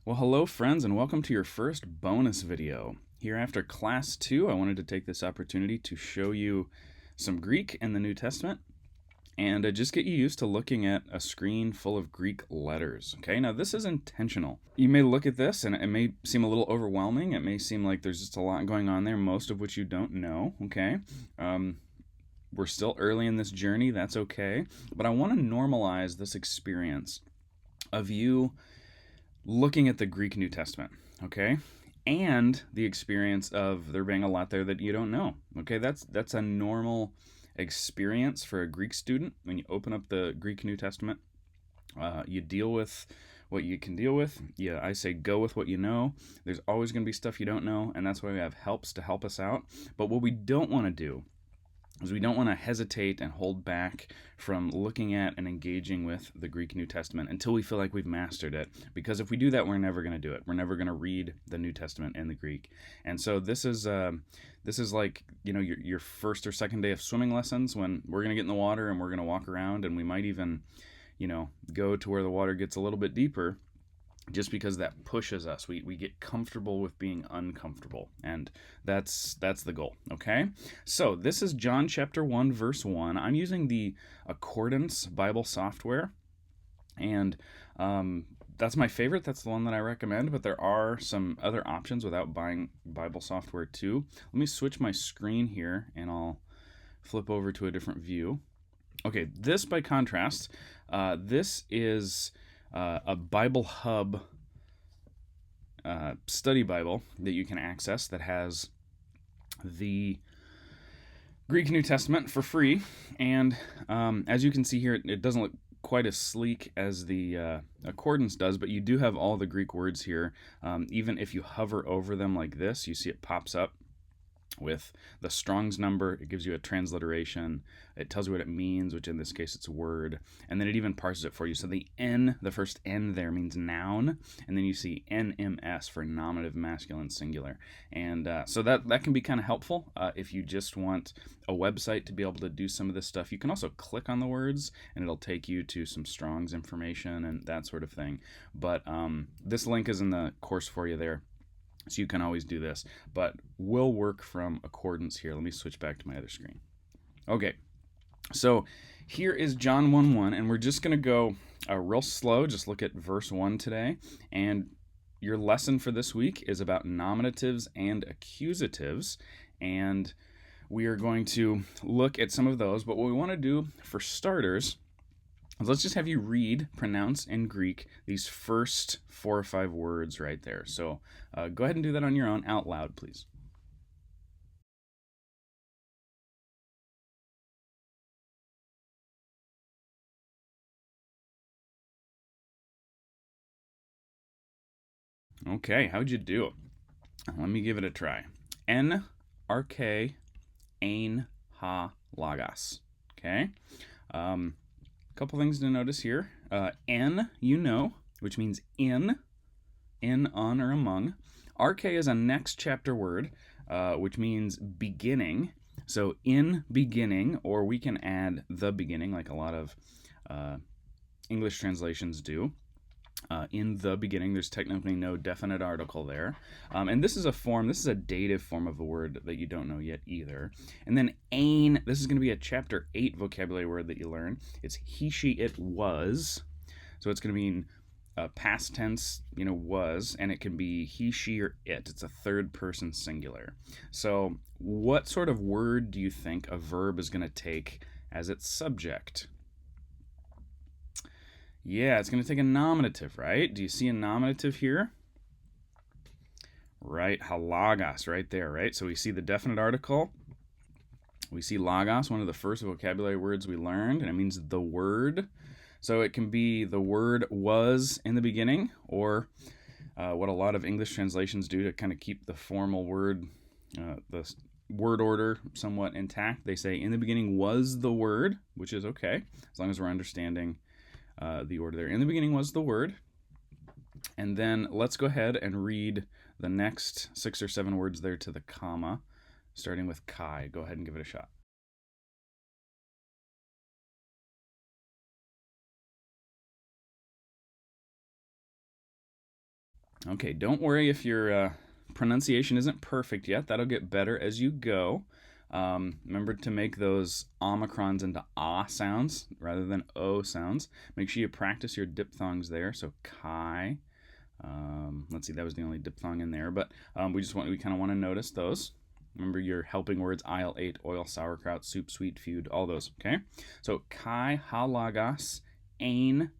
Well, hello friends, and welcome to your first bonus video. Here after class 2, I wanted to take this opportunity to show you some Greek in the New Testament and just get you used to looking at a screen full of Greek letters. Okay, now this is intentional. You may look at this and it may seem a little overwhelming. It may seem like there's just a lot going on there, most of which you don't know. Okay, we're still early in this journey, that's okay. But I want to normalize this experience of you looking at the Greek New Testament, okay? And the experience of there being a lot there that you don't know. Okay, that's a normal experience for a Greek student. When you open up the Greek New Testament, you deal with what you can deal with. Yeah, I say go with what you know. There's always going to be stuff you don't know, and that's why we have helps to help us out. But what we don't want to do is we don't want to hesitate and hold back from looking at and engaging with the Greek New Testament until we feel like we've mastered it. Because if we do that, we're never going to do it. We're never going to read the New Testament in the Greek. And so this is like, you know, your first or second day of swimming lessons, when we're going to get in the water and we're going to walk around, and we might even, you know, go to where the water gets a little bit deeper, just because that pushes us. We get comfortable with being uncomfortable, and that's the goal. Okay, so this is John chapter 1 verse 1. I'm using the Accordance Bible software, and that's my favorite. That's the one that I recommend, but there are some other options without buying Bible software too. Let me switch my screen here and I'll flip over to a different view. Okay, this by contrast, this is a Bible Hub study Bible that you can access that has the Greek New Testament for free. And as you can see here, it doesn't look quite as sleek as the Accordance does, but you do have all the Greek words here. Even if you hover over them like this, you see it pops up with the Strong's number. It gives you a transliteration. It tells you what it means, which in this case it's word, and then it even parses it for you. So the N, the first N there, means noun, and then you see NMS for nominative masculine singular. And so that can be kind of helpful if you just want a website to be able to do some of this stuff. You can also click on the words and it'll take you to some Strong's information and that sort of thing. But this link is in the course for you there, so you can always do this, but we'll work from Accordance here. Let me switch back to my other screen. Okay, so here is John 1:1, and we're just going to go real slow. Just look at verse 1 today, and your lesson for this week is about nominatives and accusatives, and we are going to look at some of those. But what we want to do for starters, let's just have you pronounce in Greek these first 4 or 5 words right there. So go ahead and do that on your own out loud, please. Okay, how'd you do? Let me give it a try. En arche ein ha lagos. Okay. Couple things to notice here. En, you know, which means in, on, or among. Arche is a next chapter word, which means beginning. So in beginning, or we can add the beginning, like a lot of English translations do. In the beginning, there's technically no definite article there. And this is a dative form of a word that you don't know yet either. And then ein, this is going to be a chapter 8 vocabulary word that you learn. It's he, she, it was. So it's going to mean past tense, you know, was, and it can be he, she, or it. It's a third person singular. So what sort of word do you think a verb is going to take as its subject? Yeah, it's going to take a nominative, right? Do you see a nominative here? Right, halagos, right there, right? So we see the definite article. We see logos, one of the first vocabulary words we learned, and it means the word. So it can be the word was in the beginning, or what a lot of English translations do to kind of keep the formal word, the word order somewhat intact. They say in the beginning was the word, which is okay, as long as we're understanding the order there. In the beginning was the word. And then let's go ahead and read the next 6 or 7 words there to the comma, starting with kai. Go ahead and give it a shot. Okay, don't worry if your pronunciation isn't perfect yet. That'll get better as you go. Remember to make those omicrons into ah sounds rather than o sounds. Make sure you practice your diphthongs there. So chi. Let's see, that was the only diphthong in there, but we kind of want to notice those. Remember your helping words: aisle, 8, oil, sauerkraut, soup, sweet, feud, all those. Okay. So kai, ha, lagos, ain,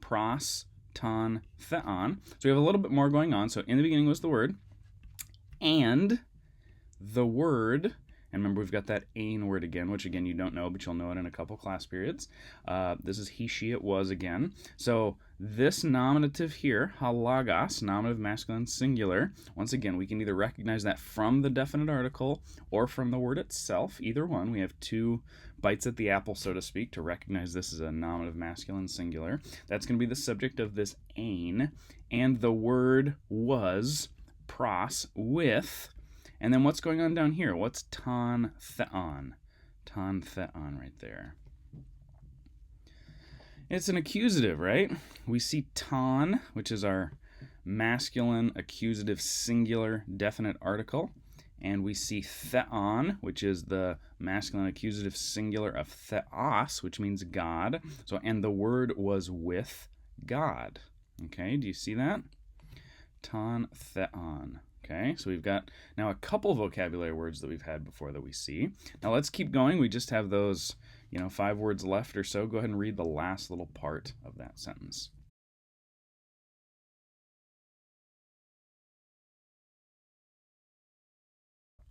pros, ton, theon. So we have a little bit more going on. So in the beginning was the word, and the word, and remember we've got that ain word again, which again you don't know, but you'll know it in a couple class periods. This is he, she, it was again. So this nominative here, halagos, nominative masculine singular, once again we can either recognize that from the definite article or from the word itself, either one. We have two bites at the apple, so to speak, to recognize this as a nominative masculine singular. That's going to be the subject of this ain, and the word was pros, with. And then what's going on down here? What's ton theon? Ton theon right there. It's an accusative, right? We see ton, which is our masculine accusative singular definite article. And we see theon, which is the masculine accusative singular of theos, which means God. So, and the word was with God. Okay, do you see that? Ton theon. Okay, so we've got now a couple vocabulary words that we've had before that we see. Now let's keep going. We just have those, 5 words left or so. Go ahead and read the last little part of that sentence.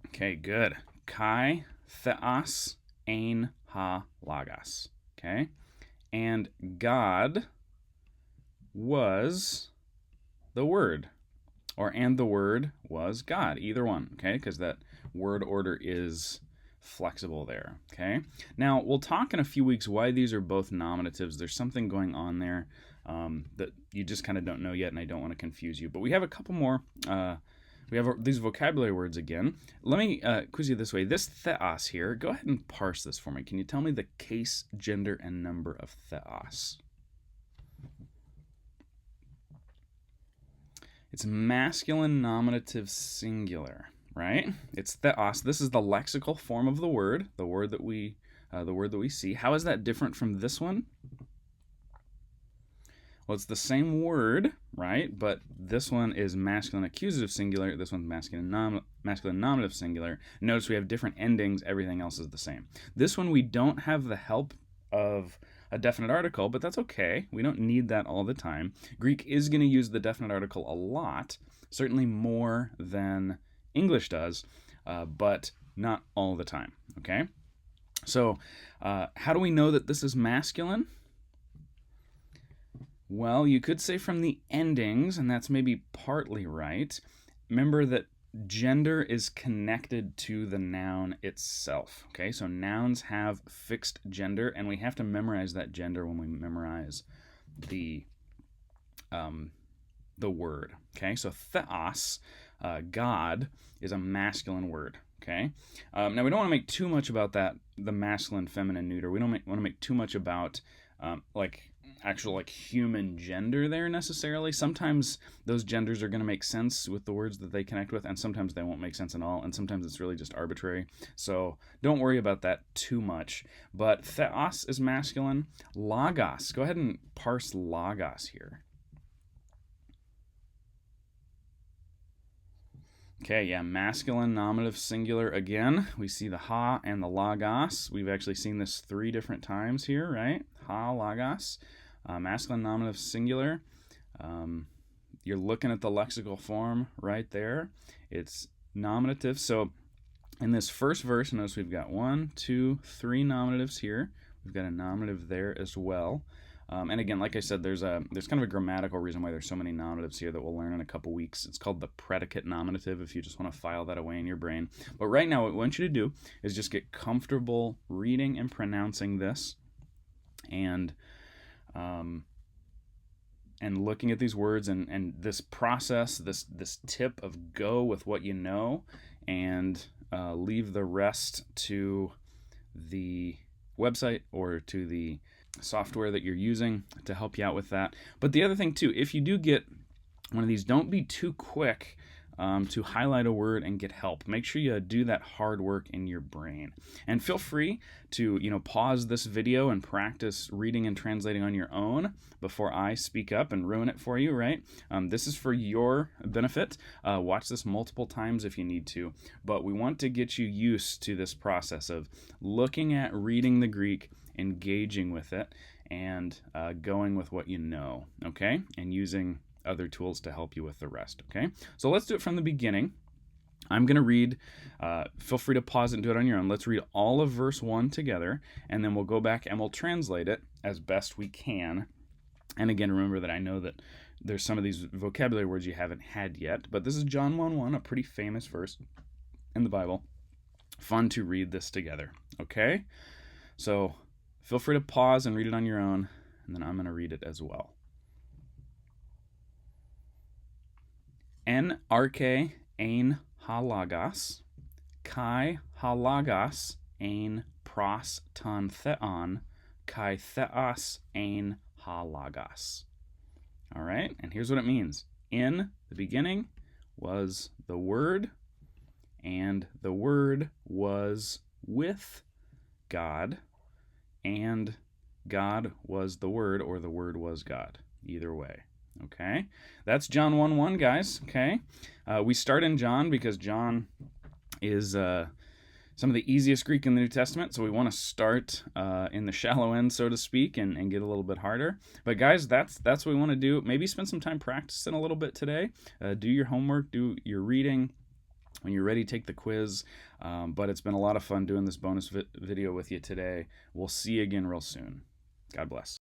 Okay, good. Kai theos ein ha lagos. Okay, and God was the Word. And the Word was God, either one, okay, because that word order is flexible there, okay? Now, we'll talk in a few weeks why these are both nominatives. There's something going on there that you just kind of don't know yet, and I don't want to confuse you. But we have a couple more. We have these vocabulary words again. Let me quiz you this way. This theos here, go ahead and parse this for me. Can you tell me the case, gender, and number of theos? It's masculine nominative singular, right? It's theos. This is the lexical form of the word that we see. How is that different from this one? Well, it's the same word, right? But this one is masculine accusative singular. This one's masculine nominative singular. Notice we have different endings. Everything else is the same. This one we don't have the help of a definite article, but that's okay. We don't need that all the time. Greek is going to use the definite article a lot, certainly more than English does, but not all the time, okay? So how do we know that this is masculine? Well, you could say from the endings, and that's maybe partly right. Remember that gender is connected to the noun itself. Okay, so nouns have fixed gender, and we have to memorize that gender when we memorize the word. Okay, so theos, God, is a masculine word. Okay, now we don't want to make too much about that, the masculine, feminine, neuter. We don't want to make too much about actual human gender there necessarily. Sometimes those genders are going to make sense with the words that they connect with, and sometimes they won't make sense at all, and sometimes it's really just arbitrary. So don't worry about that too much. But theos is masculine. Logos, go ahead and parse logos here. Okay, yeah, masculine nominative singular again. We see the ha and the logos. We've actually seen this 3 different times here, right? Ha, logos. Masculine nominative singular. You're looking at the lexical form right there. It's nominative. So in this first verse, notice we've got 1, 2, 3 nominatives here. We've got a nominative there as well. And again, like I said, there's kind of a grammatical reason why there's so many nominatives here that we'll learn in a couple weeks. It's called the predicate nominative, if you just want to file that away in your brain. But right now, what I want you to do is just get comfortable reading and pronouncing this, and looking at these words and this process, this tip of go with what you know, and leave the rest to the website or to the software that you're using to help you out with that. But the other thing too, if you do get one of these. Don't be too quick to highlight a word and get help. Make sure you do that hard work in your brain. And feel free to pause this video and practice reading and translating on your own before I speak up and ruin it for you, right? This is for your benefit. Watch this multiple times if you need to. But we want to get you used to this process of looking at reading the Greek, engaging with it, and going with what you know, okay? And using other tools to help you with the rest, okay? So let's do it from the beginning. I'm going to read, feel free to pause it and do it on your own. Let's read all of verse 1 together, and then we'll go back and we'll translate it as best we can. And again, remember that I know that there's some of these vocabulary words you haven't had yet, but this is John 1:1, a pretty famous verse in the Bible. Fun to read this together, okay? So feel free to pause and read it on your own, and then I'm going to read it as well. En arche ein halagos, kai halagos ein pros ton theon, kai theos ein halagos. All right, and here's what it means. In the beginning was the Word, and the Word was with God, and God was the Word, or the Word was God. Either way. Okay, that's John 1:1, guys. Okay, we start in John because John is some of the easiest Greek in the New Testament, so we want to start in the shallow end, so to speak, and get a little bit harder. But guys, that's what we want to do. Maybe spend some time practicing a little bit today. Do your homework, do your reading. When you're ready, take the quiz. But it's been a lot of fun doing this bonus video with you today. We'll see you again real soon. God bless.